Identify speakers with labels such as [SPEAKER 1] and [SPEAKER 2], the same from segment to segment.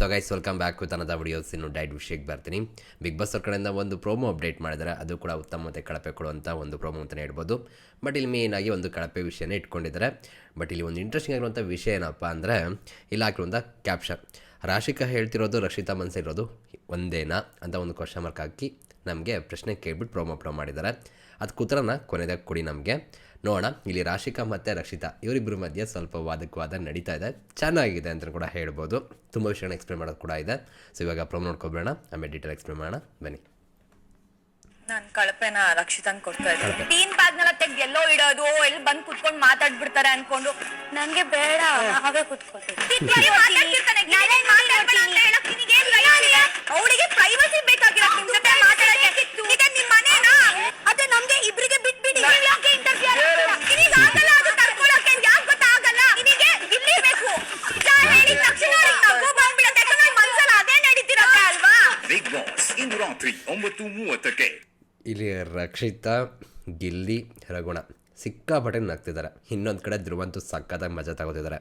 [SPEAKER 1] So guys welcome back with another videos. ಇನ್ನು ಡೈಟ್ ವಿಷಯಕ್ಕೆ ಬರ್ತೀನಿ. ಬಿಗ್ ಬಾಸ್ ಅವ್ರ ಕಡೆಯಿಂದ ಒಂದು ಪ್ರೋಮೋ ಅಪ್ಡೇಟ್ ಮಾಡಿದ್ದಾರೆ. ಅದು ಕೂಡ ಉತ್ತಮ ಮತ್ತು ಕಳಪೆ ಕೊಡುವಂಥ ಒಂದು ಪ್ರೋಮೋ ಅಂತಲೇ ಹೇಳ್ಬೋದು. ಬಟ್ ಇಲ್ಲಿ ಮೇಯ್ನಾಗಿ ಒಂದು ಕಳಪೆ ವಿಷಯನೇ ಇಟ್ಕೊಂಡಿದ್ದಾರೆ. ಬಟ್ ಇಲ್ಲಿ ಒಂದು ಇಂಟ್ರೆಸ್ಟಿಂಗ್ ಆಗಿರುವಂಥ ವಿಷಯ ಏನಪ್ಪ ಅಂದರೆ, ಇಲ್ಲಿ ಹಾಕಿರುವಂಥ ಕ್ಯಾಪ್ಷನ್, ರಾಶಿಕಾ ಹೇಳ್ತಿರೋದು ರಕ್ಷಿತಾ ಮನಸ್ಸಿರೋದು ಒಂದೇನಾ ಅಂತ ಒಂದು ಕ್ವಶನ್ ಮಾರ್ಕ್ ಹಾಕಿ ನಮಗೆ ಪ್ರಶ್ನೆ ಕೇಳ್ಬಿಟ್ಟು ಪ್ರೋಮೋ ಅಪ್ಲೋಡ್ ಮಾಡಿದ್ದಾರೆ. ಅದಕ್ಕೆ ಉತ್ತರನ ಕೊನೆದಾಗ ಕೊಡಿ ನಮಗೆ ನೋಡೋಣ. ಇಲ್ಲಿ ರಾಶಿಕಾ ಮತ್ತು ರಕ್ಷಿತಾ ಇವರಿಬ್ಬರ ಮಧ್ಯೆ ಸ್ವಲ್ಪ ವಾದ ನಡೀತಾ ಇದೆ. ಚೆನ್ನಾಗಿದೆ ಅಂತ ಕೂಡ ಹೇಳ್ಬೋದು. ತುಂಬ ವಿಷಯನ ಎಕ್ಸ್ಪ್ಲೇನ್ ಮಾಡೋದು ಕೂಡ ಇದೆ. ಸೊ ಇವಾಗ ಪ್ರೋಮೋ ನೋಡ್ಕೊಬೇಡ, ಆಮೇಲೆ ಡೀಟೇಲ್ ಎಕ್ಸ್ಪ್ಲೇನ್ ಮಾಡೋಣ ಬನ್ನಿ.
[SPEAKER 2] ನಾನು ಕಳಪೆನ ರಕ್ಷಿತಂಗ್ ಕೊಡ್ತಾ ಇದ್ದೀನಿ. ಟೀನ್ ಬ್ಯಾಗ್ನೆಲ್ಲ ತೆಗ್ದು ಎಲ್ಲೋ ಇಡೋದು, ಎಲ್ಲಿ ಬಂದು ಕುತ್ಕೊಂಡು ಮಾತಾಡ್ಬಿಡ್ತಾರೆ ಅನ್ಕೊಂಡು ನಂಗೆ ಬೇಡ, ಹಾಗೆ ಕುತ್ಕೊಳ್ತೀನಿ. ಅವಳಿಗೆ ಪ್ರೈವಸಿ ಬೇಕಾಗಿರೋ ನಿಮ್ ಜೊತೆ ಮಾತಾಡಕ್ಕೆ. ಈಗ ನಿಮ್ ಮನೇನಾ ಅದೇ ನಮ್ಗೆ ಇಬ್ರಿಗೆ ಬಿಟ್ಬಿಡಿ. ಯಾಕೆ ಇಂಟರ್ಫಿಯರ್ ನಿನಗೆ ಆಗಲ್ಲ, ಅದು ತಡ್ಕೊಳ್ಳೋಕೆ ಯಾಕೆ ಗೊತ್ತಾಗಲ್ಲ. ನಿನಗೆ ಇಲ್ಲಿ ಬೇಕು ಹೇಳಿದ ತಕ್ಷಣ ನಗು ಬಂದ್ಬಿಡುತ್ತೆ. ಯಾಕಂದ್ರೆ ಮನ್ಸಲ್ಲಿ ಅದೇ ನಡೀತಿರತ್ತೆ ಅಲ್ವಾ.
[SPEAKER 3] ಬಿಗ್ ಬಾಸ್ ಇಂದು ರಾತ್ರಿ 9:30ಕ್ಕೆ.
[SPEAKER 1] ಇಲ್ಲಿ ರಕ್ಷಿತಾ, ಗಿಲ್ಲಿ, ರಘುಣ ಸಿಕ್ಕಾಪಟ್ಟೆ ನಗ್ತಿದ್ದಾರೆ. ಇನ್ನೊಂದು ಕಡೆ ಧ್ರುವಂತೂ ಸಕ್ಕತ್ತಾಗಿ ಮಜಾ ತಗೋತಿದ್ದಾರೆ.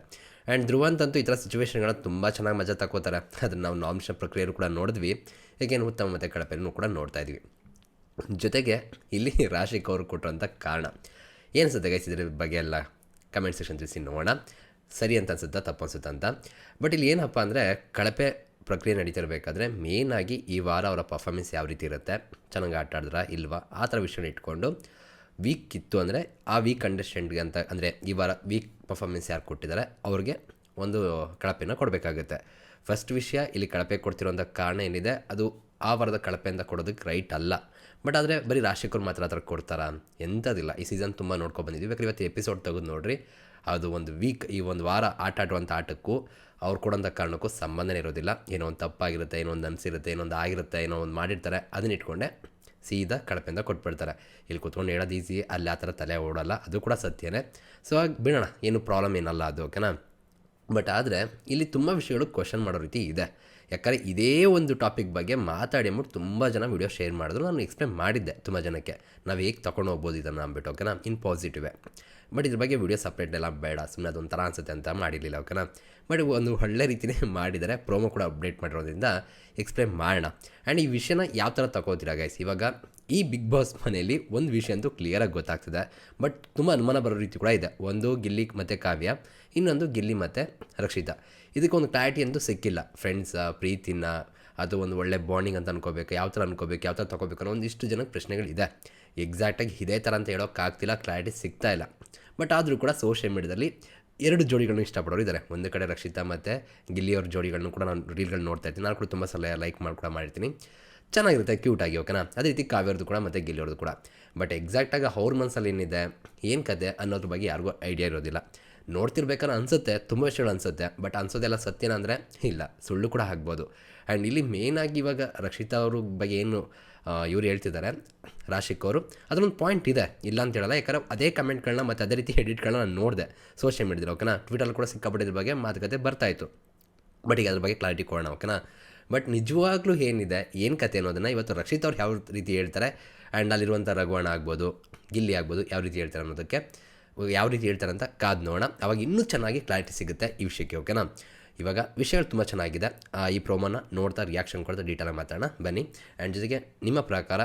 [SPEAKER 1] ಆ್ಯಂಡ್ ಧ್ರುವಂತಂತೂ ಈ ಥರ ಸಿಚುವೇಶನ್ಗಳನ್ನ ತುಂಬ ಚೆನ್ನಾಗಿ ಮಜಾ ತಗೋತಾರೆ. ಅದನ್ನು ನಾವು ನಾಮಿನೇಷನ್ ಪ್ರಕ್ರಿಯೆಯೂ ಕೂಡ ನೋಡಿದ್ವಿ. ಈಗೇನು ಉತ್ತಮ ಮತ್ತು ಕಳಪೆನೂ ಕೂಡ ನೋಡ್ತಾ ಇದ್ವಿ. ಜೊತೆಗೆ ಇಲ್ಲಿ ರಾಶಿಕ್ ಅವರು ಕೊಟ್ಟರಂಥ ಕಾರಣ ಏನಿಸುತ್ತೆ ಗೈಸ್, ಇದ್ರ ಬಗ್ಗೆ ಎಲ್ಲ ಕಮೆಂಟ್ ಸೆಕ್ಷನ್ ತಿಳಿಸಿ ನೋಡೋಣ. ಸರಿ ಅಂತ ಅನ್ಸುತ್ತಾ ತಪ್ಪು ಅನ್ಸುತ್ತಾ ಅಂತ. ಬಟ್ ಇಲ್ಲಿ ಏನಪ್ಪ ಅಂದರೆ, ಕಳಪೆ ಪ್ರಕ್ರಿಯೆ ನಡೀತಿರಬೇಕಾದ್ರೆ ಮೇಯ್ನಾಗಿ ಈ ವಾರ ಅವರ ಪರ್ಫಾರ್ಮೆನ್ಸ್ ಯಾವ ರೀತಿ ಇರುತ್ತೆ, ಚೆನ್ನಾಗಿ ಆಟ ಆಡಿದ್ರಾ ಇಲ್ವಾ, ಆ ಥರ ವಿಷಯನ ಇಟ್ಕೊಂಡು ವೀಕ್ ಇತ್ತು ಅಂದರೆ ಆ ವೀಕ್ ಕಂಟೆಸ್ಟೆಂಟ್ಗೆ ಅಂತ, ಅಂದರೆ ಈ ವಾರ ವೀಕ್ ಪರ್ಫಾರ್ಮೆನ್ಸ್ ಯಾರು ಕೊಟ್ಟಿದ್ದಾರೆ ಅವ್ರಿಗೆ ಒಂದು ಕಳಪೆನ ಕೊಡಬೇಕಾಗುತ್ತೆ. ಫಸ್ಟ್ ವಿಷಯ, ಇಲ್ಲಿ ಕಳಪೆ ಕೊಡ್ತಿರೋಂಥ ಕಾರಣ ಏನಿದೆ ಅದು ಆ ವಾರದ ಕಳಪೆಯಿಂದ ಕೊಡೋದಕ್ಕೆ ರೈಟ್ ಅಲ್ಲ. ಬಟ್ ಆದರೆ ಬರೀ ರಾಶಿಕರು ಮಾತ್ರ ಆ ಥರ ಕೊಡ್ತಾರಾ? ಎಂಥದಿಲ್ಲ. ಈ ಸೀಸನ್ ತುಂಬ ನೋಡ್ಕೊಬಂದಿದ್ವಿ. ಬೇಕಾದ್ರೆ ಇವತ್ತು ಎಪಿಸೋಡ್ ತೆಗೆದು ನೋಡಿರಿ. ಅದು ಒಂದು ವೀಕ್, ಈ ಒಂದು ವಾರ ಆಟ ಆಡುವಂಥ ಆಟಕ್ಕೂ ಅವ್ರು ಕೊಡೋಂಥ ಕಾರಣಕ್ಕೂ ಸಂಬಂಧನೇ ಇರೋದಿಲ್ಲ. ಏನೋ ಒಂದು ತಪ್ಪಾಗಿರುತ್ತೆ, ಏನೋ ಒಂದು ಅನಿಸಿರುತ್ತೆ, ಏನೋ ಒಂದು ಆಗಿರುತ್ತೆ, ಏನೋ ಒಂದು ಮಾಡಿರ್ತಾರೆ, ಅದನ್ನ ಇಟ್ಕೊಂಡೆ ಸೀದಾ ಕಳಪೆಯಿಂದ ಕೊಟ್ಬಿಡ್ತಾರೆ. ಇಲ್ಲಿ ಕೂತ್ಕೊಂಡು ಹೇಳೋದು ಈಸಿ, ಅಲ್ಲಿ ಆ ಥರ ತಲೆ ಓಡೋಲ್ಲ, ಅದು ಕೂಡ ಸತ್ಯನೇ. ಸೊ ಆಗಿ ಬಿಡೋಣ, ಏನು ಪ್ರಾಬ್ಲಮ್ ಏನಲ್ಲ ಅದು, ಓಕೆನಾ. ಬಟ್ ಆದರೆ ಇಲ್ಲಿ ತುಂಬ ವಿಷಯಗಳು ಕ್ವಶನ್ ಮಾಡೋ ರೀತಿ ಇದೆ. ಯಾಕಂದರೆ ಇದೇ ಒಂದು ಟಾಪಿಕ್ ಬಗ್ಗೆ ಮಾತಾಡಿ ಅಂದ್ಬಿಟ್ಟು ತುಂಬ ಜನ ವೀಡಿಯೋ ಶೇರ್ ಮಾಡಿದ್ರು. ನಾನು ಎಕ್ಸ್ಪ್ಲೇನ್ ಮಾಡಿದ್ದೆ ತುಂಬ ಜನಕ್ಕೆ, ನಾವು ಹೇಗೆ ತೊಗೊಂಡು ಹೋಗ್ಬೋದು ಇದನ್ನು ಅಂದ್ಬಿಟ್ಟು, ಓಕೆನಾ, ಇನ್ ಪಾಸಿಟಿವೇ. ಬಟ್ ಇದ್ರ ಬಗ್ಗೆ ವೀಡಿಯೋ ಸಪ್ರೇಟ್ ಎಲ್ಲ ಬೇಡ, ಸುಮ್ಮನೆ ಅದೊಂಥರ ಅನಿಸುತ್ತೆ ಅಂತ ಮಾಡಿರಲಿಲ್ಲ, ಓಕೆನಾ. ಬಟ್ ಒಂದು ಒಳ್ಳೆ ರೀತಿಯೇ ಮಾಡಿದ್ದಾರೆ. ಪ್ರೋಮೋ ಕೂಡ ಅಪ್ಡೇಟ್ ಮಾಡಿರೋದ್ರಿಂದ ಎಕ್ಸ್ಪ್ಲೇನ್ ಮಾಡೋಣ. ಆ್ಯಂಡ್ ಈ ವಿಷಯನ ಯಾವ ಥರ ತಗೋತೀರಾ ಗೈಸ್. ಇವಾಗ ಈ ಬಿಗ್ ಬಾಸ್ ಮನೆಯಲ್ಲಿ ಒಂದು ವಿಷಯ ಅಂತೂ ಕ್ಲಿಯರಾಗಿ ಗೊತ್ತಾಗ್ತಿದೆ. ಬಟ್ ತುಂಬ ಅನುಮಾನ ಬರೋ ರೀತಿ ಕೂಡ ಇದೆ. ಒಂದು ಗಿಲ್ಲಿ ಮತ್ತು ಕಾವ್ಯ, ಇನ್ನೊಂದು ಗಿಲ್ಲಿ ಮತ್ತು ರಕ್ಷಿತಾ. ಇದಕ್ಕೊಂದು ಕ್ಲಾರಿಟಿ ಅಂತೂ ಸಿಕ್ಕಿಲ್ಲ. ಫ್ರೆಂಡ್ಸಾ, ಪ್ರೀತಿನ, ಅದು ಒಂದು ಒಳ್ಳೆ ಬಾಂಡಿಂಗ್ ಅಂತ ಅನ್ಕೋಬೇಕು, ಯಾವ ಥರ ಅನ್ಕೋಬೇಕು, ಯಾವ ಥರ ತೊಗೋಬೇಕು ಅನ್ನೋ ಒಂದಿಷ್ಟು ಜನಕ್ಕೆ ಪ್ರಶ್ನೆಗಳಿದೆ. ಎಕ್ಸಾಕ್ಟಾಗಿ ಇದೇ ಥರ ಅಂತ ಹೇಳೋಕ್ಕಾಗ್ತಿಲ್ಲ, ಕ್ಲಾರಿಟಿ ಸಿಗ್ತಾ ಇಲ್ಲ. ಬಟ್ ಆದರೂ ಕೂಡ ಸೋಷಿಯಲ್ ಮೀಡಿಯಾದಲ್ಲಿ ಎರಡು ಜೋಡಿಗಳನ್ನ ಇಷ್ಟಪಡೋರು ಇದ್ದಾರೆ. ಒಂದು ಕಡೆ ರಕ್ಷಿತಾ ಮತ್ತು ಗಿಲ್ಲಿಯವ್ರ ಜೋಡಿಗಳನ್ನು ಕೂಡ ನಾನು ರೀಲ್ಗಳು ನೋಡ್ತಾ ಇರ್ತೀನಿ. ನಾನು ಕೂಡ ತುಂಬ ಸಲ ಲೈಕ್ ಮಾಡಿ ಕೂಡ ಮಾಡಿರ್ತೀನಿ. ಚೆನ್ನಾಗಿರುತ್ತೆ, ಕ್ಯೂಟಾಗಿ, ಓಕೆನಾ. ಅದೇ ರೀತಿ ಕಾವ್ಯವ್ರದ್ದು ಕೂಡ ಮತ್ತು ಗಿಲ್ಲಿಯವ್ರದ್ದು ಕೂಡ. ಬಟ್ ಎಕ್ಸಾಕ್ಟಾಗಿ ಅವ್ರ ಮನಸ್ಸಲ್ಲಿ ಏನಿದೆ, ಏನು ಕತೆ ಅನ್ನೋದ್ರ ಬಗ್ಗೆ ಯಾರಿಗೂ ಐಡಿಯಾ ಇರೋದಿಲ್ಲ. ನೋಡ್ತಿರ್ಬೇಕಾದ್ರೆ ಅನಿಸುತ್ತೆ, ತುಂಬ ವಿಷಯಗಳು ಅನಿಸುತ್ತೆ. ಬಟ್ ಅನ್ಸೋದೆಲ್ಲ ಸತ್ಯನ ಅಂದರೆ ಇಲ್ಲ, ಸುಳ್ಳು ಕೂಡ ಆಗ್ಬೋದು. ಆ್ಯಂಡ್ ಇಲ್ಲಿ ಮೇಯ್ನಾಗಿ ಇವಾಗ ರಕ್ಷಿತಾ ಅವ್ರ ಬಗ್ಗೆ ಏನು ಇವ್ರು ಹೇಳ್ತಿದ್ದಾರೆ, ರಾಶಿಕ್ ಅವರು, ಅದರೊಂದು ಪಾಯಿಂಟ್ ಇದೆ, ಇಲ್ಲ ಅಂತ ಹೇಳಲ್ಲ. ಯಾಕಂದರೆ ಅದೇ ಕಮೆಂಟ್ಗಳನ್ನ ಮತ್ತು ಅದೇ ರೀತಿ ಎಡಿಟ್ಗಳನ್ನ ನಾನು ನೋಡಿದೆ ಸೋಷಿಯಲ್ ಮೀಡಿಯಾದಲ್ಲಿ, ಓಕೆನಾ. ಟ್ವಿಟರ್ ಕೂಡ ಸಿಕ್ಕಾಪಟ್ಟಿದ್ರ ಬಗ್ಗೆ ಮಾತುಕತೆ ಬರ್ತಾಯಿತ್ತು. ಬಟ್ ಈಗ ಅದ್ರ ಬಗ್ಗೆ ಕ್ಲಾರಿಟಿ ಕೊಡೋಣ, ಓಕೆನಾ. ಬಟ್ ನಿಜವಾಗ್ಲೂ ಏನಿದೆ, ಏನು ಕತೆ ಅನ್ನೋದನ್ನು ಇವತ್ತು ರಕ್ಷಿತ್ ಅವ್ರು ಯಾವ ರೀತಿ ಹೇಳ್ತಾರೆ, ಆ್ಯಂಡ್ ಅಲ್ಲಿರುವಂಥ ರಘುವಣ ಆಗ್ಬೋದು, ಗಿಲ್ಲಿ ಆಗ್ಬೋದು, ಯಾವ ರೀತಿ ಹೇಳ್ತಾರೆ ಅನ್ನೋದಕ್ಕೆ, ಯಾವ ರೀತಿ ಹೇಳ್ತಾರೆ ಅಂತ ಕಾದು ನೋಡೋಣ. ಅವಾಗ ಇನ್ನೂ ಚೆನ್ನಾಗಿ ಕ್ಲಾರಿಟಿ ಸಿಗುತ್ತೆ ಈ ವಿಷಯಕ್ಕೆ, ಓಕೆನಾ. ಇವಾಗ ವಿಷಯಗಳು ತುಂಬ ಚೆನ್ನಾಗಿದೆ. ಈ ಪ್ರೋಮೋನ ನೋಡ್ತಾ ರಿಯಾಕ್ಷನ್ ಕೊಡ್ತಾ ಡೀಟೇಲಾಗಿ ಮಾತಾಡೋಣ ಬನ್ನಿ. ಆ್ಯಂಡ್ ಜೊತೆಗೆ ನಿಮ್ಮ ಪ್ರಕಾರ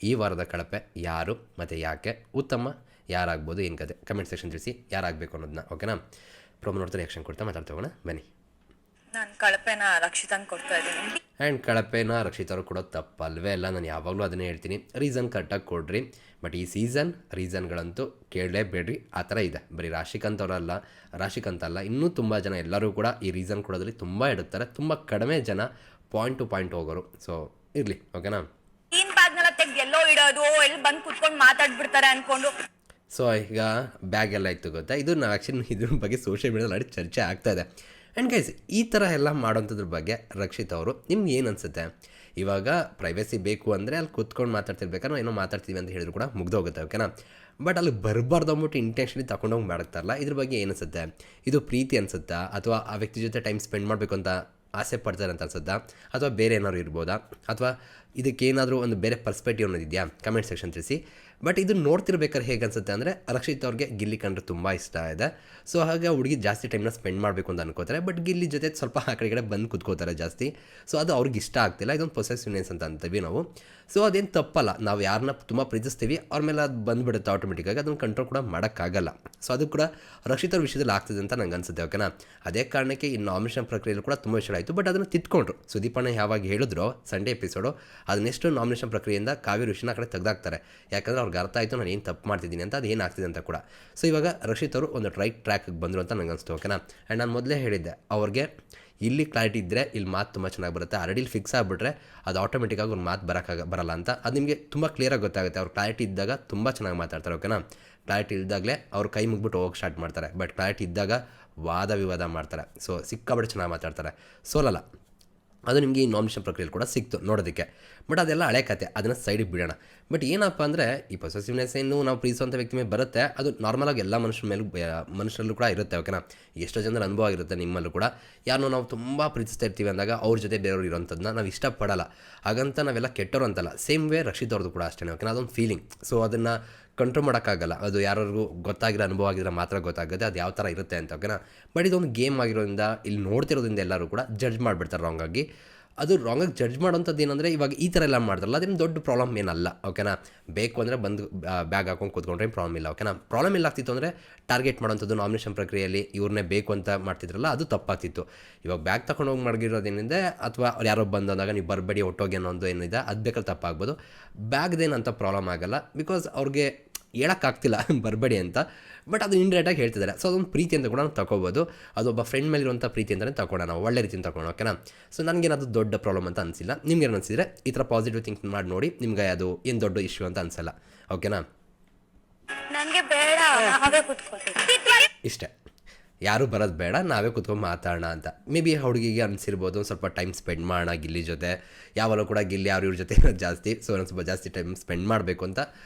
[SPEAKER 1] ಈ ವಾರದ ಕಳಪೆ ಯಾರು ಮತ್ತು ಯಾಕೆ, ಉತ್ತಮ ಯಾರಾಗ್ಬೋದು, ಏನು ಕತೆ ಕಮೆಂಟ್ ಸೆಕ್ಷನ್ ತಿಳಿಸಿ ಯಾರಾಗಬೇಕು ಅನ್ನೋದನ್ನ, ಓಕೆನಾ. ಪ್ರೋಮೋ ನೋಡ್ತಾ ರಿಯಾಕ್ಷನ್ ಕೊಡ್ತಾ ಮಾತಾಡ್ತಾ ಹೋಗೋಣ ಬನ್ನಿ.
[SPEAKER 2] ನಾನು ಕಳಪೆನ ರಕ್ಷಿತಂಗ್ ಕೊಡ್ತಾ ಇದ್ದೀನಿ.
[SPEAKER 1] ಆ್ಯಂಡ್ ಕಳಪೆನ ರಕ್ಷಿತರು ಕೊಡೋದು ತಪ್ಪಲ್ವೇ ಅಲ್ಲ. ನಾನು ಯಾವಾಗಲೂ ಅದನ್ನೇ ಹೇಳ್ತೀನಿ, ರೀಸನ್ ಕರೆಕ್ಟಾಗಿ ಕೊಡ್ರಿ. ಬಟ್ ಈ ಸೀಸನ್ ರೀಸನ್ಗಳಂತೂ ಕೇಳಲೇಬೇಡ್ರಿ, ಆ ಥರ ಇದೆ. ಬರೀ ರಾಶಿಕಾಂತ್ ಅಲ್ಲ, ಇನ್ನೂ ತುಂಬ ಜನ ಎಲ್ಲರೂ ಕೂಡ ಈ ರೀಸನ್ ಕೊಡೋದ್ರಲ್ಲಿ ತುಂಬ ಇಡುತ್ತಾರೆ. ತುಂಬ ಕಡಿಮೆ ಜನ ಪಾಯಿಂಟ್ ಟು ಪಾಯಿಂಟ್ ಹೋಗೋರು. ಸೊ ಇರಲಿ, ಓಕೆನಾ.
[SPEAKER 2] ಟೀನ್ ಬ್ಯಾಗ್ನೆಲ್ಲ ತೆಗ್ದು ಎಲ್ಲೋ ಇಡೋದು, ಎಲ್ಲಿ ಬಂದು ಕುತ್ಕೊಂಡು ಮಾತಾಡ್ಬಿಡ್ತಾರೆ ಅನ್ಕೊಂಡು.
[SPEAKER 1] ಸೊ ಈಗ ಬ್ಯಾಗ್ ಎಲ್ಲ ಇತ್ತು ಗೊತ್ತಾ, ಇದು ನಾವು ಆ್ಯಕ್ಚುಲಿ ಇದ್ರ ಬಗ್ಗೆ ಸೋಷಿಯಲ್ ಮೀಡಿಯಾದಲ್ಲಿ ಚರ್ಚೆ ಆಗ್ತಾ ಇದೆ. ಆ್ಯಂಡ್ ಗೈಸ್, ಈ ಥರ ಎಲ್ಲ ಮಾಡೋಂಥದ್ರ ಬಗ್ಗೆ ರಕ್ಷಿತ್ ಅವರು ನಿಮ್ಗೆ ಏನು ಅನಿಸುತ್ತೆ? ಇವಾಗ ಪ್ರೈವೇಸಿ ಬೇಕು ಅಂದರೆ ಅಲ್ಲಿ ಕೂತ್ಕೊಂಡು ಮಾತಾಡ್ತಿರ್ಬೇಕಾದ್ರೆ ಏನೋ ಮಾತಾಡ್ತೀವಿ ಅಂತ ಹೇಳಿದ್ರು ಕೂಡ ಮುಗ್ದೋಗುತ್ತೆ, ಓಕೆನಾ. ಬಟ್ ಅಲ್ಲಿ ಬರಬಾರ್ದು ಅಂದ್ಬಿಟ್ಟು ಇಂಟೆನ್ಷನ್ಲಿ ತಗೊಂಡೋಗಿ ಮಾಡ್ತಾರಲ್ಲ, ಇದ್ರ ಬಗ್ಗೆ ಏನು ಅನಿಸುತ್ತೆ? ಇದು ಪ್ರೀತಿ ಅನಿಸುತ್ತಾ, ಅಥವಾ ಆ ವ್ಯಕ್ತಿ ಜೊತೆ ಟೈಮ್ ಸ್ಪೆಂಡ್ ಮಾಡಬೇಕು ಅಂತ ಆಸೆ ಪಡ್ತಾರೆ ಅಂತ ಅನ್ಸುತ್ತಾ, ಅಥವಾ ಬೇರೆ ಏನಾದ್ರು ಇರ್ಬೋದಾ, ಅಥವಾ ಇದಕ್ಕೇನಾದರೂ ಒಂದು ಬೇರೆ ಪರ್ಸ್ಪೆಕ್ಟಿವ್ ಅನ್ನೋದಿದೆಯಾ? ಕಮೆಂಟ್ ಸೆಕ್ಷನ್ ತಿಳಿಸಿ. ಬಟ್ ಇದು ನೋಡ್ತಿರ್ಬೇಕಾದ್ರೆ ಹೇಗೆ ಅನ್ಸುತ್ತೆ ಅಂದರೆ ರಕ್ಷಿತ್ ಅವ್ರಿಗೆ ಗಿಲ್ಲಿ ಕಂಡ್ರೆ ತುಂಬ ಇಷ್ಟ ಇದೆ. ಸೊ ಹಾಗೆ ಹುಡುಗಿ ಜಾಸ್ತಿ ಟೈಮ್ನ ಸ್ಪೆಂಡ್ ಮಾಡಬೇಕು ಅಂತ ಅನ್ಕೋತಾರೆ. ಬಟ್ ಗಿಲ್ಲಿ ಜೊತೆ ಸ್ವಲ್ಪ ಆ ಕಡೆ ಬಂದು ಕೂತ್ಕೋತಾರೆ ಜಾಸ್ತಿ. ಸೊ ಅದು ಅವ್ರಿಗೆ ಇಷ್ಟ ಆಗ್ತಿಲ್ಲ. ಇದೊಂದು ಪೊಸೆಸಿವ್ನೆಸ್ ಅಂತ ಅಂತೀವಿ ನಾವು. ಸೊ ಅದೇನು ತಪ್ಪಲ್ಲ, ನಾವು ಯಾರನ್ನ ತುಂಬ ಪ್ರೀತಿಸ್ತೀವಿ ಅವ್ರ ಮೇಲೆ ಅದು ಬಂದುಬಿಡುತ್ತೆ ಆಟೋಮೆಟಿಕ್ಕಾಗಿ, ಅದನ್ನು ಕಂಟ್ರೋಲ್ ಕೂಡ ಮಾಡೋಕ್ಕಾಗಲ್ಲ. ಸೊ ಅದು ಕೂಡ ರಕ್ಷಿತ್ ಅವ್ರ ವಿಷಯದಲ್ಲಿ ಆಗ್ತಿದೆ ಅಂತ ನಂಗೆ ಅನ್ಸುತ್ತೆ. ಓಕೆನಾ, ಅದೇ ಕಾರಣಕ್ಕೆ ಈ ನಾಮಿನೇಷನ್ ಪ್ರಕ್ರಿಯೆಯಲ್ಲಿ ಕೂಡ ತುಂಬ ವಿಷಯ ಆಯಿತು. ಬಟ್ ಅದನ್ನು ತಿದ್ಕೊಂಡ್ರು. ಸುದೀಪಣ್ಣ ಯಾವಾಗ ಹೇಳಿದ್ರು ಸಂಡೇ ಎಪಿಸೋಡು, ಅದನ್ನೆಷ್ಟು ನಾಮಿನೇಷನ್ ಪ್ರಕ್ರಿಯೆಯಿಂದ ಕಾವ್ಯ ವಿಷಯನ ಆ ಕಡೆ ತೆಗೆದಾಕ್ತಾರೆ. ಯಾಕಂದರೆ ಅವ್ರಿಗೆ ಅರ್ಥ ಆಯಿತು ನಾನು ಏನು ತಪ್ಪು ಮಾಡ್ತಿದ್ದೀನಿ ಅಂತ, ಅದು ಏನಾಗ್ತಿದೆ ಅಂತ ಕೂಡ. ಸೊ ಇವಾಗ ರಕ್ಷಿತ್ ಅವರು ಒಂದು ರೈಟ್ ಟ್ರ್ಯಾಕಿಗೆ ಬಂದರು ಅಂತ ನಂಗೆ ಅನಿಸ್ತು. ಓಕೆನಾ, ಆ್ಯಂಡ್ ನಾನು ಮೊದಲೇ ಹೇಳಿದ್ದೆ ಅವ್ರಿಗೆ ಇಲ್ಲಿ ಕ್ಲಾರಿಟಿ ಇದ್ದರೆ ಇಲ್ಲಿ ಮಾತು ತುಂಬ ಚೆನ್ನಾಗಿ ಬರುತ್ತೆ. ಆಲ್ರೆಡಿ ಇಲ್ಲಿ ಫಿಕ್ಸ್ ಆಗಿಬಿಟ್ರೆ ಅದು ಆಟೋಮೆಟಿಕ್ಕಾಗಿ ಒಂದು ಮಾತು ಬರಲ್ಲ ಅಂತ ಅದು ನಿಮಗೆ ತುಂಬ ಕ್ಲಿಯರಾಗಿ ಗೊತ್ತಾಗುತ್ತೆ. ಅವ್ರು ಕ್ಲಾರಿಟಿ ಇದ್ದಾಗ ತುಂಬ ಚೆನ್ನಾಗಿ ಮಾತಾಡ್ತಾರೆ. ಓಕೆನಾ, ಕ್ಲಾರಿಟಿ ಇದ್ದಾಗಲೇ ಅವ್ರು ಕೈ ಮುಗ್ಬಿಟ್ಟು ಹೋಗೋಕ್ಕೆ ಸ್ಟಾರ್ಟ್ ಮಾಡ್ತಾರೆ. ಬಟ್ ಕ್ಲಾರಿಟಿ ಇದ್ದಾಗ ವಾದ ವಿವಾದ ಮಾಡ್ತಾರೆ. ಸೊ ಸಿಕ್ಕಾಬಿಟ್ಟು ಚೆನ್ನಾಗಿ ಮಾತಾಡ್ತಾರೆ, ಸೋಲಲ್ಲ. ಅದು ನಿಮಗೆ ಈ ನಾಮಿನೇಷನ್ ಪ್ರಕ್ರಿಯೆಯಲ್ಲಿ ಕೂಡ ಸಿಕ್ತು ನೋಡೋದಕ್ಕೆ. ಬಟ್ ಅದೆಲ್ಲ ಹಳೆ ಕತೆ, ಅದನ್ನು ಸೈಡಿಗೆ ಬಿಡೋಣ. ಬಟ್ ಏನಪ್ಪ ಅಂದರೆ ಈ ಪೊಸೆಸಿವ್ನೆಸ್ ಏನು ನಾವು ಪ್ರೀತಿಸುವಂಥ ವ್ಯಕ್ತಿ ಮೇಲೆ ಬರುತ್ತೆ, ಅದು ನಾರ್ಮಲಾಗಿ ಎಲ್ಲ ಮನುಷ್ಯರಲ್ಲೂ ಕೂಡ ಇರುತ್ತೆ. ಓಕೆನಾ, ಎಷ್ಟೋ ಜನರ ಅನುಭವ ಆಗಿರುತ್ತೆ ನಿಮ್ಮಲ್ಲೂ ಕೂಡ. ಯಾರನ್ನೂ ನಾವು ತುಂಬ ಪ್ರೀತಿಸ್ತಾ ಇರ್ತೀವಿ ಅಂದಾಗ ಅವ್ರ ಜೊತೆ ಬೇರೆಯವ್ರು ಇರೋಂಥದ್ದನ್ನ ನಾವು ಇಷ್ಟಪಡಲ್ಲ. ಹಾಗಂತ ನಾವೆಲ್ಲ ಕೆಟ್ಟೋರು ಅಂತಲ್ಲ. ಸೇಮ್ ವೇ ರಕ್ಷಿತ್ ಅವ್ರದ್ದು ಕೂಡ ಅಷ್ಟೇ. ಓಕೆನಾ, ಅದೊಂದು ಫೀಲಿಂಗ್. ಸೊ ಅದನ್ನು ಕಂಟ್ರೋಲ್ ಮಾಡೋಕ್ಕಾಗಲ್ಲ. ಅದು ಯಾರಿಗೂ ಗೊತ್ತಾಗಿರೋ ಅನುಭವ ಆಗಿದ್ರೆ ಮಾತ್ರ ಗೊತ್ತಾಗುತ್ತೆ ಅದು ಯಾವ ಥರ ಇರುತ್ತೆ ಅಂತ. ಓಕೆನಾ, ಬಟ್ ಇದೊಂದು ಗೇಮ್ ಆಗಿರೋದ್ರಿಂದ ಇಲ್ಲಿ ನೋಡ್ತಿರೋದ್ರಿಂದ ಎಲ್ಲರೂ ಕೂಡ ಜಡ್ಜ್ ಮಾಡಿಬಿಡ್ತಾರೆ ರಾಂಗಾಗಿ. ಅದು ರಾಂಗಾಗಿ ಜಡ್ಜ್ ಮಾಡೋಂಥದ್ದು ಏನಂದರೆ ಇವಾಗ ಈ ಥರ ಎಲ್ಲ ಮಾಡ್ತಾರಲ್ಲ, ಅದೇನು ದೊಡ್ಡ ಪ್ರಾಬ್ಲಮ್ ಏನಲ್ಲ. ಓಕೆನಾ, ಬೇಕು ಅಂದರೆ ಬಂದು ಬ್ಯಾಗ್ ಹಾಕೊಂಡು ಕೂತ್ಕೊಂಡ್ರೆ ಏನು ಪ್ರಾಬ್ಲಮ್ ಇಲ್ಲ. ಓಕೆನಾ, ಪ್ರಾಬ್ಲಮ್ ಇಲ್ಲ ಆಗ್ತಿತ್ತು ಅಂದರೆ ಟಾರ್ಗೆಟ್ ಮಾಡೋಂಥದ್ದು ನಾಮಿನೇಷನ್ ಪ್ರಕ್ರಿಯೆಯಲ್ಲಿ ಇವ್ರನ್ನೇ ಬೇಕು ಅಂತ ಮಾಡ್ತಿದ್ರಲ್ಲ, ಅದು ತಪ್ಪಾಗ್ತಿತ್ತು. ಇವಾಗ ಬ್ಯಾಗ್ ತಗೊಂಡು ಹೋಗಿ ಮಡಗಿರೋದೇನಿದೆ, ಅಥವಾ ಅವ್ರು ಯಾರೋ ಬಂದಾಗ ನೀವು ಬರಬೇಡಿ ಒಟ್ಟೋಗಿ ಅನ್ನೋದು ಏನಿದೆ ಅದು ಬೇಕಾದ್ರೆ ತಪ್ಪಾಗ್ಬೋದು. ಬ್ಯಾಗ್ದೇನಂತ ಪ್ರಾಬ್ಲಮ್ ಆಗೋಲ್ಲ, ಬಿಕಾಸ್ ಅವ್ರಿಗೆ ಹೇಳೋಕ್ಕಾಗ್ತಿಲ್ಲ ಬರಬೇಡಿ ಅಂತ. ಬಟ್ ಅದು ಇಂಡೈರೆಕ್ಟಾಗಿ ಹೇಳ್ತಿದ್ದಾರೆ. ಸೊ ಅದೊಂದು ಪ್ರೀತಿ ಅಂತ ಕೂಡ ನಾವು ತಗೋಬೋದು. ಅದೊಬ್ಬ ಫ್ರೆಂಡ್ ಮೇಲಿರುವಂಥ ಪ್ರೀತಿ ಅಂತಲೇ ತಗೊಳ್ಳೋಣ, ನಾವು ಒಳ್ಳೆ ರೀತಿಯಿಂದ ತಗೊಳ್ಳೋಣ. ಓಕೆನಾ, ಸೊ ನನಗೇನದು ದೊಡ್ಡ ಪ್ರಾಬ್ಲಮ್ ಅಂತ ಅನಿಸಿಲ್ಲ. ನಿಮ್ಗೇನು ಅನಿಸಿದ್ರೆ ಈ ಥರ ಪಾಸಿಟಿವ್ ಥಿಂಕ್ ಮಾಡಿ ನೋಡಿ, ನಿಮ್ಗೆ ಅದು ಏನು ದೊಡ್ಡ ಇಶ್ಯೂ ಅಂತ ಅನಿಸಲ್ಲ. ಓಕೆನಾ,
[SPEAKER 2] ನನಗೆ ಬೇಡ, ನಾವೇ ಕೂತ್ಕೊಳ್ತೀವಿ
[SPEAKER 1] ಇಷ್ಟೇ. ಯಾರೂ ಬರೋದು ಬೇಡ, ನಾವೇ ಕೂತ್ಕೊಂಡು ಮಾತಾಡೋಣ ಅಂತ. ಮೇ ಬಿ ಹುಡುಗಿಗೆ ಅನಿಸಿರ್ಬೋದು ಒಂದು ಸ್ವಲ್ಪ ಟೈಮ್ ಸ್ಪೆಂಡ್ ಮಾಡೋಣ ಗಿಲ್ಲಿ ಜೊತೆ. ಯಾವಾಗಲೂ ಕೂಡ ಗಿಲ್ಲಿ ಅವ್ರ ಇವ್ರ ಜೊತೆ ಜಾಸ್ತಿ. ಸೊ ಒಂದು ಸ್ವಲ್ಪ ಜಾಸ್ತಿ ಟೈಮ್ ಸ್ಪೆಂಡ್ ಮಾಡಬೇಕು ಅಂತ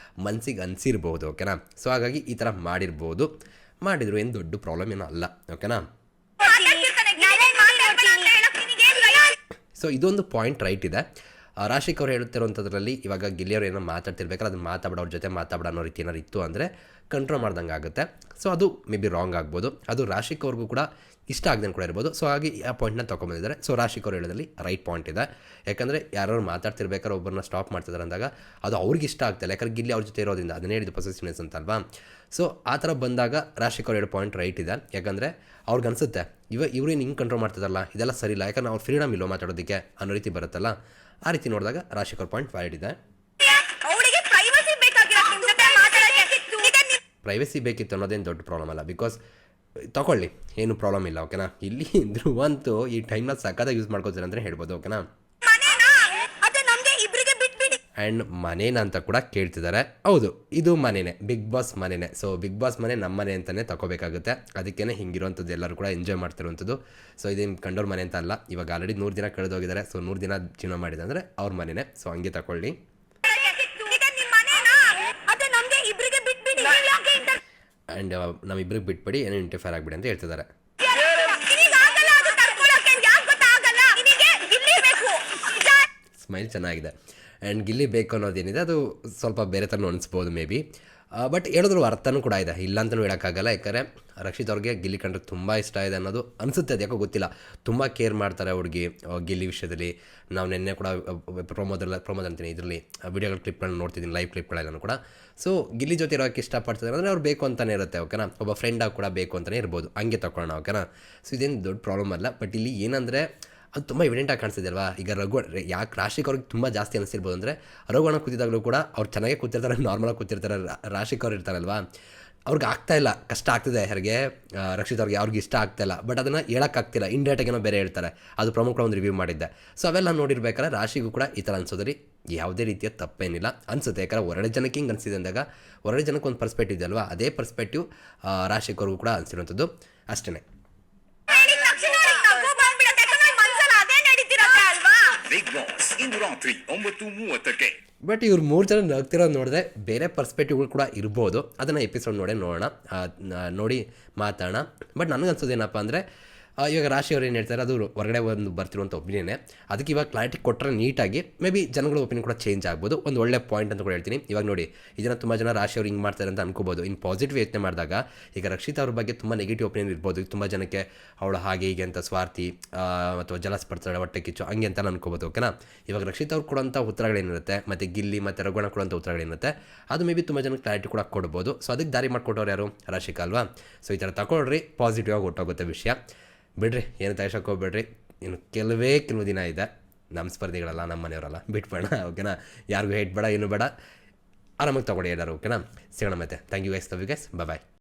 [SPEAKER 1] ಮನಸ್ಸಿಗೆ ಅನಿಸಿರ್ಬೋದು. ಓಕೆನಾ, ಸೊ ಹಾಗಾಗಿ ಈ ಥರ ಮಾಡಿದ್ರು ಏನು ದೊಡ್ಡ ಪ್ರಾಬ್ಲಮ್ ಏನೂ ಅಲ್ಲ. ಓಕೆನಾ, ಸೊ ಇದೊಂದು ಪಾಯಿಂಟ್ ರೈಟ್ ಇದೆ. ರಾಶಿಕ್ ಅವ್ರು ಹೇಳ್ತಿರೋಂಥದ್ರಲ್ಲಿ ಇವಾಗ ಗಿಲ್ಲಿಯವ್ರು ಏನೋ ಮಾತಾಡ್ತಿರ್ಬೇಕಾದ್ರೆ ಅದನ್ನು ಮಾತಾಡೋ ಜೊತೆ ಮಾತಾಡೋ ಅನ್ನೋ ರೀತಿ ಏನಾರು ಇತ್ತು ಅಂದರೆ ಕಂಟ್ರೋಲ್ ಮಾಡ್ದಂಗೆ ಆಗುತ್ತೆ. ಸೊ ಅದು ಮೇ ಬಿ ರಾಂಗ್ ಆಗ್ಬೋದು. ಅದು ರಾಶಿಕ್ ಅವ್ರಿಗೂ ಕೂಡ ಇಷ್ಟ ಆಗದಂಗೆ ಕೂಡ ಇರ್ಬೋದು. ಸೊ ಹಾಗೆ ಆ ಪಾಯಿಂಟ್ನ ತೊಗೊಂಬಂದಿದ್ದಾರೆ. ಸೊ ರಾಶಿಕ್ ಅವ್ರು ಹೇಳೋದ್ರಲ್ಲಿ ರೈಟ್ ಪಾಯಿಂಟ್ ಇದೆ. ಯಾಕಂದರೆ ಯಾರು ಮಾತಾಡ್ತಿರ್ಬೇಕಾದ್ರೆ ಒಬ್ಬರನ್ನ ಸ್ಟಾಪ್ ಮಾಡ್ತಿದ್ದಾರೆ ಅಂದಾಗ ಅದು ಅವ್ರಿಗೆ ಇಷ್ಟ ಆಗ್ತಾಯಿಲ್ಲ. ಯಾಕಂದ್ರೆ ಗಿಲ್ಲಿ ಅವ್ರ ಜೊತೆ ಇರೋದ್ರಿಂದ ಅದನ್ನೇ ಹೇಳಿದ್ದು ಪೊಸೆಸಿವ್ನೆಸ್ ಅಂತ ಅಲ್ವಾ. ಸೊ ಆ ಥರ ಬಂದಾಗ ರಾಶಿಕ್ ಅವ್ರು ಹೇಳೋ ಪಾಯಿಂಟ್ ರೈಟ್ ಇದೆ. ಯಾಕಂದರೆ ಅವ್ರಿಗೆ ಅನಿಸುತ್ತೆ ಇವ್ರೇನು ಹಿಂಗೆ ಕಂಟ್ರೋಲ್ ಮಾಡ್ತಿದ್ದಾರಲ್ಲ, ಇದೆಲ್ಲ ಸರಿ ಇಲ್ಲ, ಯಾಕಂದ್ರೆ ಅವ್ರು ಫ್ರೀಡಮ್ ಇಲ್ಲೋ ಮಾತಾಡೋದಕ್ಕೆ ಅನ್ನೋ ರೀತಿ ಬರುತ್ತಲ್ಲ. ಆ ರೀತಿ ನೋಡಿದಾಗ ರಾಶಿಕ್ ಅವ್ರ ಪಾಯಿಂಟ್ ವ್ಯಾಲಿಡ್ ಇದೆ. ಪ್ರೈವಸಿ ಬೇಕಿತ್ತು ಅನ್ನೋದೇನು ದೊಡ್ಡ ಪ್ರಾಬ್ಲಮ್ ಅಲ್ಲ. ಬಿಕಾಸ್ ತಗೊಳ್ಳಿ, ಏನು ಪ್ರಾಬ್ಲಮ್ ಇಲ್ಲ. ಓಕೆನಾ, ಇಲ್ಲಿ ಧ್ರುವಂತೂ ಈ ಟೈಮ್ನ ಸಕ್ಕತ್ತಾಗಿ ಯೂಸ್ ಮಾಡ್ಕೋತಾರೆ ಅಂತಲೇ ಹೇಳ್ಬೋದು. ಓಕೆನಾ, ಆ್ಯಂಡ್ ಮನೇನ ಅಂತ ಕೂಡ ಕೇಳ್ತಿದ್ದಾರೆ. ಹೌದು, ಇದು ಮನೆಯೇ, ಬಿಗ್ ಬಾಸ್ ಮನೆಯೇ. ಸೊ ಬಿಗ್ ಬಾಸ್ ಮನೆ ನಮ್ಮ ಮನೆ ಅಂತಲೇ ತಗೋಬೇಕಾಗುತ್ತೆ. ಅದಕ್ಕೇ ಹಿಂಗಿರುವಂಥದ್ದು ಎಲ್ಲರೂ ಕೂಡ ಎಂಜಾಯ್ ಮಾಡ್ತಿರುವಂಥದ್ದು. ಸೊ ಇದೇನು ಕಂಡೋರ್ ಮನೆ ಅಂತ ಅಲ್ಲ. ಇವಾಗ ಆಲ್ರೆಡಿ 100 ದಿನ ಕಳೆದೋಗಿದ್ದಾರೆ. ಸೊ 100 ದಿನ ಜೀವನ ಮಾಡಿದೆ ಅಂದರೆ ಅವ್ರ ಮನೆಯೇ. ಸೊ ಹಂಗೆ ತಗೊಳ್ಳಿ. ಆ್ಯಂಡ್ ನಮ್ಮಿಬ್ರಿಗೆ ಬಿಟ್ಬಿಡಿ, ಏನೋ ಇಂಟರ್ಫೇರ್ ಆಗಿಬಿಡಿ ಅಂತ ಹೇಳ್ತಿದ್ದಾರೆ. ಸ್ಮೈಲ್ ಚೆನ್ನಾಗಿದೆ. ಆ್ಯಂಡ್ ಗಿಲ್ಲಿ ಬೇಕು ಅನ್ನೋದೇನಿದೆ ಅದು ಸ್ವಲ್ಪ ಬೇರೆ ಥರ ಅನಿಸ್ಬೋದು ಮೇ ಬಿ. ಬಟ್ ಹೇಳಿದ್ರು ಅರ್ಥನೂ ಕೂಡ ಇದೆ, ಇಲ್ಲ ಅಂತಲೂ ಹೇಳೋಕ್ಕಾಗಲ್ಲ. ಯಾಕಂದರೆ ರಕ್ಷಿತ್ ಅವ್ರಿಗೆ ಗಿಲ್ಲಿ ಕಂಡ್ರೆ ತುಂಬ ಇಷ್ಟ ಇದೆ ಅನ್ನೋದು ಅನಿಸುತ್ತೆ. ಅದು ಯಾಕೋ ಗೊತ್ತಿಲ್ಲ, ತುಂಬ ಕೇರ್ ಮಾಡ್ತಾರೆ ಹುಡುಗಿ ಗಿಲ್ಲಿ ವಿಷಯದಲ್ಲಿ. ನಾವು ನಿನ್ನೆ ಕೂಡ ಪ್ರಮೋದ್ ಅಂತೀನಿ ಇದರಲ್ಲಿ ವೀಡಿಯೋಗಳ ಕ್ಲಿಪ್ಗಳನ್ನ ನೋಡ್ತಿದ್ದೀನಿ, ಲೈವ್ ಕ್ಲಿಪ್ಗಳೆಲ್ಲನೂ ಕೂಡ. ಸೊ ಗಿಲ್ಲಿ ಜೊತೆ ಇರೋಕ್ಕೆ ಇಷ್ಟಪಡ್ತಿದ್ದಾರೆ ಅಂದರೆ ಅವ್ರು ಬೇಕು ಅಂತಲೇ ಇರುತ್ತೆ. ಓಕೆನಾ, ಒಬ್ಬ ಫ್ರೆಂಡಾಗಿ ಕೂಡ ಬೇಕು ಅಂತಲೇ ಇರ್ಬೋದು, ಹಂಗೆ ತಗೊಳ್ಳೋಣ. ಓಕೆನಾ, ಸೊ ಇದೇನು ದೊಡ್ಡ ಪ್ರಾಬ್ಲಮ್ ಅಲ್ಲ. ಬಟ್ ಇಲ್ಲಿ ಏನಂದರೆ ಅದು ತುಂಬ ಎವಿಡೆಂಟಾಗಿ ಕಾಣಿಸ್ತಿದೆ ಅಲ್ವಾ. ಈಗ ಯಾಕೆ ರಾಶಿಕ್ ಅವ್ರಿಗೆ ತುಂಬ ಜಾಸ್ತಿ ಅನಿಸಿರ್ಬೋದು ಅಂದರೆ ರಘುವಣ ಕೂತಿದ್ದಾಗಲೂ ಕೂಡ ಅವ್ರು ಚೆನ್ನಾಗೇ ಕೂತಿರ್ತಾರೆ, ನಾರ್ಮಲಾಗಿ ಕೂತಿರ್ತಾರೆ. ರಾಶಿಕ್ ಅವ್ರು ಇರ್ತಾರಲ್ವಾ, ಅವ್ರಿಗೆ ಆಗ್ತಾಯಿಲ್ಲ, ಕಷ್ಟ ಆಗ್ತಿದೆ ಯಾರಿಗೆ ರಕ್ಷಿತ್ ಅವ್ರಿಗೆ, ಅವ್ರಿಗೆ ಇಷ್ಟ ಆಗ್ತಾಯಿಲ್ಲ. ಬಟ್ ಅದನ್ನು ಹೇಳೋಕ್ಕಾಗ್ತಿಲ್ಲ, ಇಂಡೈರೆಕ್ಟಾಗೇನೋ ಬೇರೆ ಹೇಳ್ತಾರೆ. ಅದು ಪ್ರಮುಖ ಒಂದು ರಿವ್ಯೂ ಮಾಡಿದ್ದೆ. ಸೊ ಅವೆಲ್ಲ ನೋಡಿರ್ಬೇಕಾದ್ರೆ ರಾಶಿಗೂ ಕೂಡ ಈ ಥರ ಅನ್ಸೋದ್ರಿ ಯಾವುದೇ ರೀತಿಯ ತಪ್ಪೇನಿಲ್ಲ ಅನಿಸುತ್ತೆ. ಯಾಕಂದರೆ ಹೊರಗಡೆ ಜನಕ್ಕೆ ಹಿಂಗೆ ಅನಿಸಿದೆ ಅಂದಾಗ ಹೊರಗಡೆ ಜನಕ್ಕೆ ಒಂದು ಪರ್ಸ್ಪೆಕ್ಟಿವ್ ಇದೆ ಅಲ್ವಾ, ಅದೇ ಪರ್ಸ್ಪೆಕ್ಟಿವ್ ರಾಶಿಕ್ ಅವ್ರಿಗೂ ಕೂಡ ಅನಿಸಿರುವಂಥದ್ದು ಅಷ್ಟೇ.
[SPEAKER 3] Big Boss ಇಂದು ರಾತ್ರಿ 9:30ಕ್ಕೆ.
[SPEAKER 1] ಬಟ್ ಇವ್ರು 3 ಜನ ನಗ್ತಿರೋದು ನೋಡಿದ್ರೆ ಬೇರೆ ಪರ್ಸ್ಪೆಕ್ಟಿವ್ಗಳು ಕೂಡ ಇರ್ಬೋದು. ಅದನ್ನು ಎಪಿಸೋಡ್ ನೋಡೋಣ, ನೋಡಿ ಮಾತಾಡೋಣ. ಬಟ್ ನನಗೆ ಅನ್ಸೋದೇನಪ್ಪ ಅಂದರೆ ಇವಾಗ ರಾಶಿ ಅವ್ರು ಏನು ಹೇಳ್ತಾರೆ ಅದು ಹೊರಗಡೆ ಒಂದು ಬರ್ತಿರುವಂಥ ಒಪಿನಿಯನ್ನೇ. ಅದಕ್ಕೆ ಇವಾಗ ಕ್ಲಾರಿಟಿ ಕೊಟ್ಟರೆ ನೀಟಾಗಿ ಮೇ ಬಿ ಜನಗಳ ಒಪಿನಿಯನ್ ಕೂಡ ಚೇಂಜ್ ಆಗ್ಬೋದು. ಒಂದು ಒಳ್ಳೆ ಪಾಯಿಂಟ್ ಅಂತ ಕೂಡ ಹೇಳ್ತೀನಿ. ಇವಾಗ ನೋಡಿ ಇದನ್ನು ತುಂಬ ಜನ ರಾಶಿ ಅವ್ರು ಹಿಂಗೆ ಮಾಡ್ತಾರೆ ಅಂತ ಅನ್ಕೋಬೋದು. ಇನ್ನು ಪಾಸಿಟಿವ್ ಯೋಚನೆ ಮಾಡಿದಾಗ ಈಗ ರಕ್ಷಿತಾ ಅವ್ರ ಬಗ್ಗೆ ತುಂಬ ನೆಗೆಟಿವ್ ಒಪಿನಿಯನ್ ಇರ್ಬೋದು. ತುಂಬ ಜನಕ್ಕೆ ಅವಳು ಹಾಗೆ ಹೀಗೆ ಅಂತ ಸ್ವಾರ್ಥಿ ಅಥವಾ ಜಲಸ್ ಪಡ್ತಾಳೆ, ಹೊಟ್ಟೆ ಕಿಚ್ಚು ಹಂಗೆ ಅಂತ ಅನ್ಕೋಬೋದು. ಓಕೆನಾ. ಇವಾಗ ರಕ್ಷಿತಾ ಅವ್ರು ಕೊಡೋಂಥ ಉತ್ತರಗಳೇನಿರುತ್ತೆ ಮತ್ತು ಗಿಲ್ಲಿ ಮತ್ತು ರಘುವಣ ಕೊಡೋಂಥ ಉತ್ತರಗಳೇನಿರುತ್ತೆ ಅದು ಮೇ ಬಿ ತುಂಬ ಜನಕ್ಕೆ ಕ್ಲಾರಿಟಿ ಕೂಡ ಕೊಡ್ಬೋದು. ಸೊ ಅದಕ್ಕೆ ದಾರಿ ಮಾಡಿಕೊಟ್ಟವ್ರು ಯಾರು? ರಾಶಿಕಾ ಅಲ್ವಾ. ಸೊ ಈ ಥರ ತಗೊಳ್ರಿ, ಪಾಸಿಟಿವ್ ಆಗಿ ಹೊಟ್ಟೋಗುತ್ತೆ ವಿಷಯ. ಬಿಡ್ರಿ, ಏನು ತಯಸಕ್ಕೆ ಹೋಗ್ಬೇಡ್ರಿ. ಇನ್ನು ಕೆಲವು ದಿನ ಇದೆ. ನಮ್ಮ ಸ್ಪರ್ಧಿಗಳಲ್ಲ, ನಮ್ಮ ಮನೆಯವರಲ್ಲ, ಬಿಟ್ಬೇಡ. ಓಕೆನಾ. ಯಾರಿಗೂ ಹೇಟ್ ಬೇಡ, ಏನು ಬೇಡ, ಆರಾಮಾಗಿ ತೊಗೊಳ್ಳಿ ಎಲ್ಲರೂ. ಓಕೆನಾ. ಸಿಗೋಣ ಮತ್ತೆ. Thank you guys, love you guys, bye.